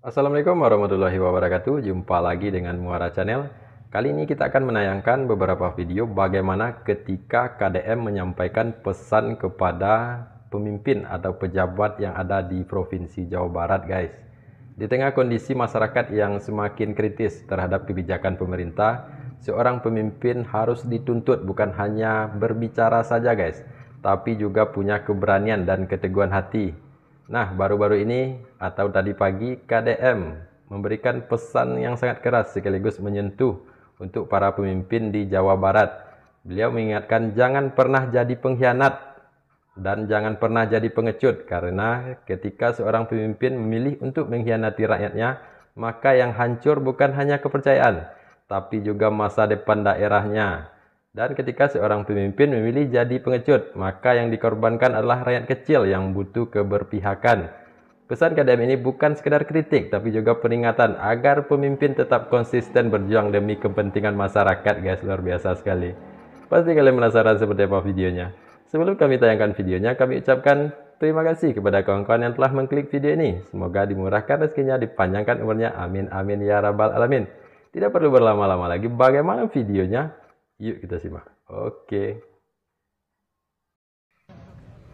Assalamualaikum warahmatullahi wabarakatuh. Jumpa lagi dengan Muara Channel. Kali ini kita akan menayangkan beberapa video bagaimana ketika KDM menyampaikan pesan kepada pemimpin atau pejabat yang ada di Provinsi Jawa Barat, guys. Di tengah kondisi masyarakat yang semakin kritis terhadap kebijakan pemerintah, seorang pemimpin harus dituntut bukan hanya berbicara saja, guys, tapi juga punya keberanian dan keteguhan hati. Nah, baru-baru ini atau tadi pagi KDM memberikan pesan yang sangat keras sekaligus menyentuh untuk para pemimpin di Jawa Barat. Beliau mengingatkan jangan pernah jadi pengkhianat dan jangan pernah jadi pengecut, karena ketika seorang pemimpin memilih untuk mengkhianati rakyatnya, maka yang hancur bukan hanya kepercayaan, tapi juga masa depan daerahnya. Dan ketika seorang pemimpin memilih jadi pengecut, maka yang dikorbankan adalah rakyat kecil yang butuh keberpihakan. Pesan KDM ini bukan sekedar kritik, tapi juga peringatan agar pemimpin tetap konsisten berjuang demi kepentingan masyarakat, guys. Luar biasa sekali. Pasti kalian penasaran seperti apa videonya. Sebelum kami tayangkan videonya, kami ucapkan terima kasih kepada kawan-kawan yang telah mengklik video ini. Semoga dimurahkan rezekinya, dipanjangkan umurnya. Amin, amin, ya rabbal alamin. Tidak perlu berlama-lama lagi. Bagaimana videonya? Yuk kita simak. Oke.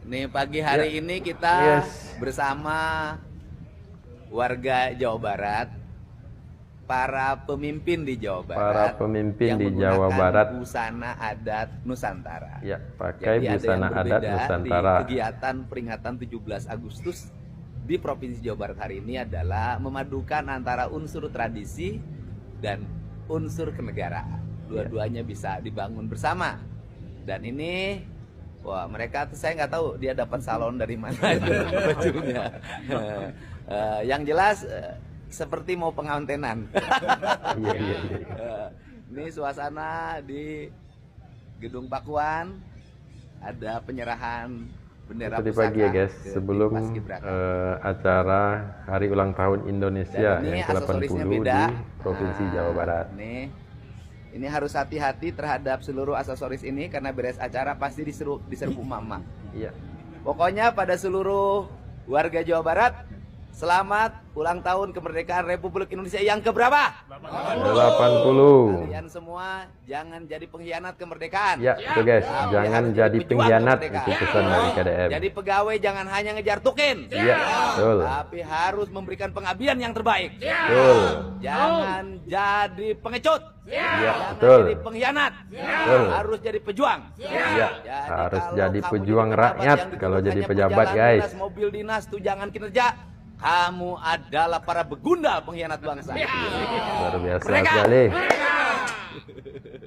Nih pagi hari ini kita bersama warga Jawa Barat, para pemimpin di Jawa Barat, para pemimpin yang di Jawa Barat busana adat Nusantara. Ya, pakai Jadi busana adat Nusantara. Di kegiatan peringatan 17 Agustus di Provinsi Jawa Barat hari ini adalah memadukan antara unsur tradisi dan unsur kenegaraan. Dua-duanya bisa dibangun bersama. Dan ini, wah, mereka tuh saya nggak tahu dia dapat salon dari mana itu bajunya. Yang jelas seperti mau pengantenan. Iya. Ini suasana di Gedung Pakuan, ada penyerahan bendera Tadi pusaka pagi ya, guys, sebelum acara Hari Ulang Tahun Indonesia yang ke-80 di Provinsi Jawa Barat. Ini harus hati-hati terhadap seluruh aksesoris ini karena beres acara pasti diserbu mama. Iya. Pokoknya pada seluruh warga Jawa Barat, selamat ulang tahun kemerdekaan Republik Indonesia yang keberapa? 80. Kalian semua jangan jadi pengkhianat kemerdekaan. Ya, itu guys, jangan jadi pengkhianat, itu pesan dari KDM. Jadi pegawai jangan hanya ngejar tukin. Iya, betul. Tapi harus memberikan pengabdian yang terbaik. Betul. Jangan jadi pengecut. Iya, jangan betul. jadi pengkhianat. Betul. Harus jadi pejuang. Iya, harus jadi pejuang rakyat kalau jadi pejabat, guys. Dinas, mobil dinas tuh jangan kinerja. Kamu adalah para begundal pengkhianat bangsa. Luar biasa sekali.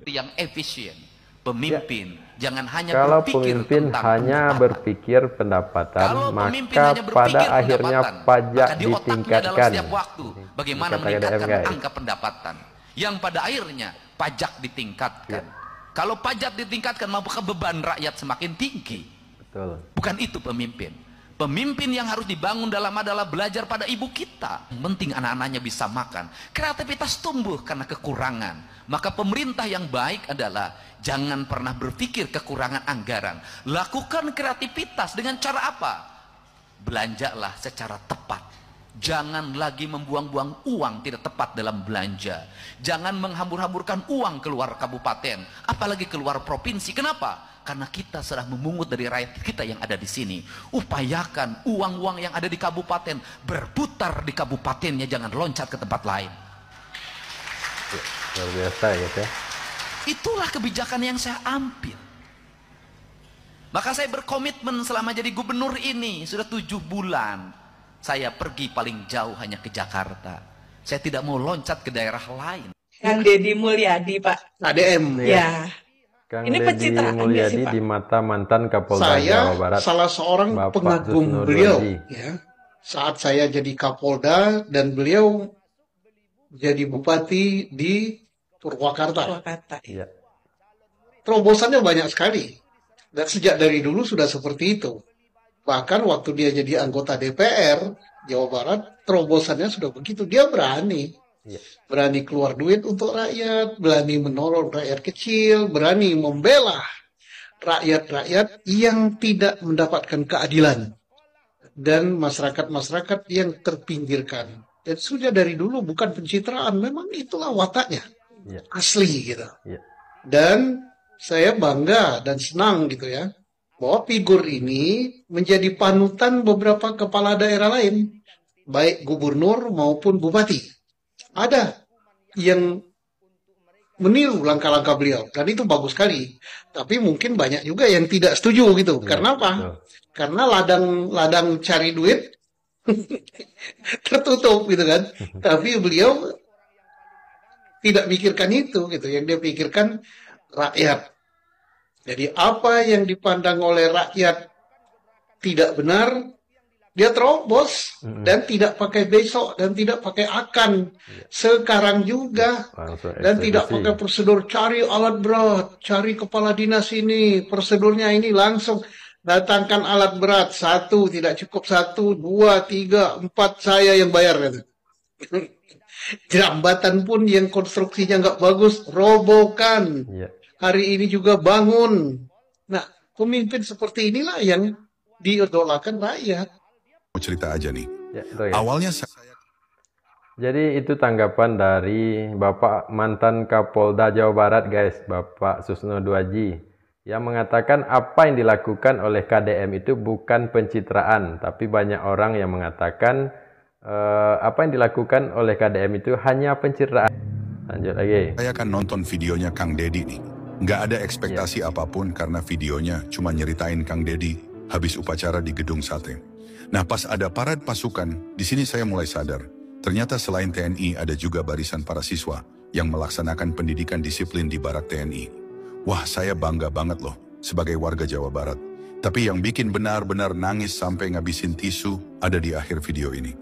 Yang efisien, pemimpin jangan hanya kalau berpikir pemimpin tentang hanya pendapatan. berpikir pendapatan, Kalau pemimpin maka hanya berpikir pada akhirnya pendapatan, pajak maka di otaknya dalam ditingkatkan. setiap waktu bagaimana Kata KDM, meningkatkan guys. angka pendapatan, yang pada akhirnya pajak ditingkatkan. Kalau pajak ditingkatkan, maka beban rakyat semakin tinggi. Betul. Bukan itu pemimpin. Pemimpin yang harus dibangun adalah belajar pada ibu kita. Yang penting anak-anaknya bisa makan. Kreativitas tumbuh karena kekurangan. Maka pemerintah yang baik adalah jangan pernah berpikir kekurangan anggaran. Lakukan kreativitas dengan cara apa? Belanjalah secara tepat. Jangan lagi membuang-buang uang tidak tepat dalam belanja. Jangan menghambur-hamburkan uang keluar kabupaten, apalagi keluar provinsi. Kenapa? Karena kita sedang memungut dari rakyat kita yang ada di sini. Upayakan uang-uang yang ada di kabupaten berputar di kabupatennya, jangan loncat ke tempat lain. Luar biasa ya. Itulah kebijakan yang saya ambil. Maka saya berkomitmen selama jadi gubernur ini sudah 7 bulan. Saya pergi paling jauh hanya ke Jakarta. Saya tidak mau loncat ke daerah lain. Kang Deddy Mulyadi, Pak. KDM Ya. Kang Ini Deddy pencitraan dia Mulyadi sih, Pak. di mata mantan Kapolda saya Jawa Barat. salah seorang Bapak pengagum Susno beliau Duadi. ya. Saat saya jadi Kapolda dan beliau jadi bupati di Purwakarta. Purwakarta. Iya. Terobosannya banyak sekali. Dan sejak dari dulu sudah seperti itu. Bahkan waktu dia jadi anggota DPR Jawa Barat, terobosannya sudah begitu. Dia berani. Iya. Berani keluar duit untuk rakyat, berani menolong rakyat kecil, berani membela rakyat-rakyat yang tidak mendapatkan keadilan. Dan masyarakat-masyarakat yang terpinggirkan. Dan sudah dari dulu bukan pencitraan, memang itulah wataknya, Ya. asli gitu. Ya. Dan saya bangga dan senang gitu ya, bahwa figur ini menjadi panutan beberapa kepala daerah lain, baik gubernur maupun bupati. Ada yang meniru langkah-langkah beliau, dan itu bagus sekali. Tapi mungkin banyak juga yang tidak setuju gitu. Ya, Karena apa? betul. Karena ladang cari duit tertutup gitu kan. Tapi beliau tidak pikirkan itu gitu. Yang dia pikirkan rakyat. Jadi apa yang dipandang oleh rakyat tidak benar, dia terobos dan tidak pakai besok dan tidak pakai akan sekarang juga. Langsung Dan tidak eksekusi. pakai prosedur cari alat berat, cari kepala dinas ini, prosedurnya ini langsung datangkan alat berat, 1 tidak cukup, 1, 2, 3, 4 saya yang bayar gitu. Jambatan pun yang konstruksinya nggak bagus, robohkan. Ya. Hari ini juga bangun. Nah, pemimpin seperti inilah yang diidolakan rakyat. Mau cerita aja nih. Ya, betul, guys. Awalnya saya Jadi itu tanggapan dari Bapak mantan Kapolda Jawa Barat guys, Bapak Susno Duaji, yang mengatakan apa yang dilakukan oleh KDM itu bukan pencitraan, tapi banyak orang yang mengatakan apa yang dilakukan oleh KDM itu hanya pencitraan. Lanjut lagi. kan nonton videonya Kang Dedi nih. Nggak ada ekspektasi apapun karena videonya cuma nyeritain Kang Dedi habis upacara di gedung sate. Nah pas ada parade pasukan, di sini saya mulai sadar. Ternyata selain TNI ada juga barisan para siswa yang melaksanakan pendidikan disiplin di barak TNI. Wah saya bangga banget loh sebagai warga Jawa Barat. Tapi yang bikin benar-benar nangis sampai ngabisin tisu ada di akhir video ini.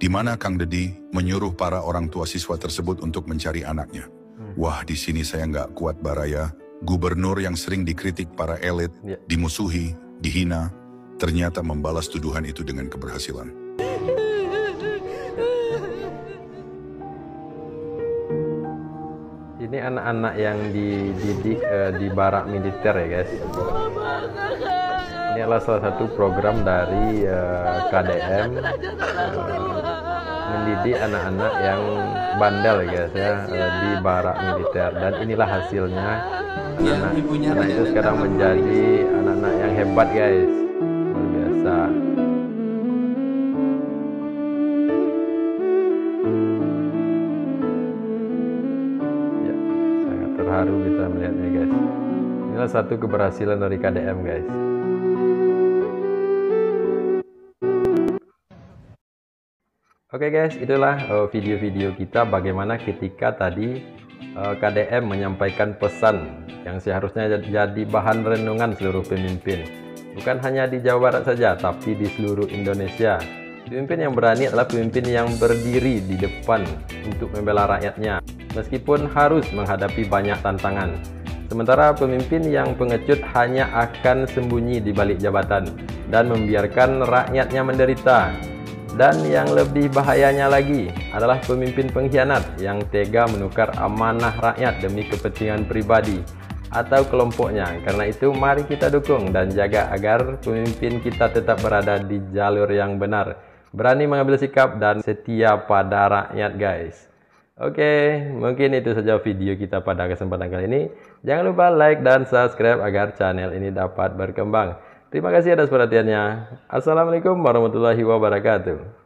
Di mana Kang Dedi menyuruh para orang tua siswa tersebut untuk mencari anaknya. Wah di sini saya nggak kuat Baraya. Gubernur yang sering dikritik para elit, dimusuhi, dihina, ternyata membalas tuduhan itu dengan keberhasilan. Ini anak-anak yang dididik di barak militer ya guys. Ini adalah salah satu program dari KDM mendidik anak-anak yang bandel ya guys ya, di barak militer, dan inilah hasilnya. Anak-anak itu sekarang menjadi anak-anak yang hebat guys, luar biasa. Ya, sangat terharu kita melihatnya guys. Inilah satu keberhasilan dari KDM guys. Oke guys, itulah video-video kita bagaimana ketika tadi KDM menyampaikan pesan yang seharusnya jadi bahan renungan seluruh pemimpin. Bukan hanya di Jawa Barat saja, tapi di seluruh Indonesia. Pemimpin yang berani adalah pemimpin yang berdiri di depan untuk membela rakyatnya, meskipun harus menghadapi banyak tantangan. Sementara pemimpin yang pengecut hanya akan sembunyi di balik jabatan dan membiarkan rakyatnya menderita. Dan yang lebih bahayanya lagi adalah pemimpin pengkhianat yang tega menukar amanah rakyat demi kepentingan pribadi atau kelompoknya. Karena itu mari kita dukung dan jaga agar pemimpin kita tetap berada di jalur yang benar, berani mengambil sikap dan setia pada rakyat guys. Oke, mungkin itu saja video kita pada kesempatan kali ini. Jangan lupa like dan subscribe agar channel ini dapat berkembang. Terima kasih atas perhatiannya. Assalamualaikum warahmatullahi wabarakatuh.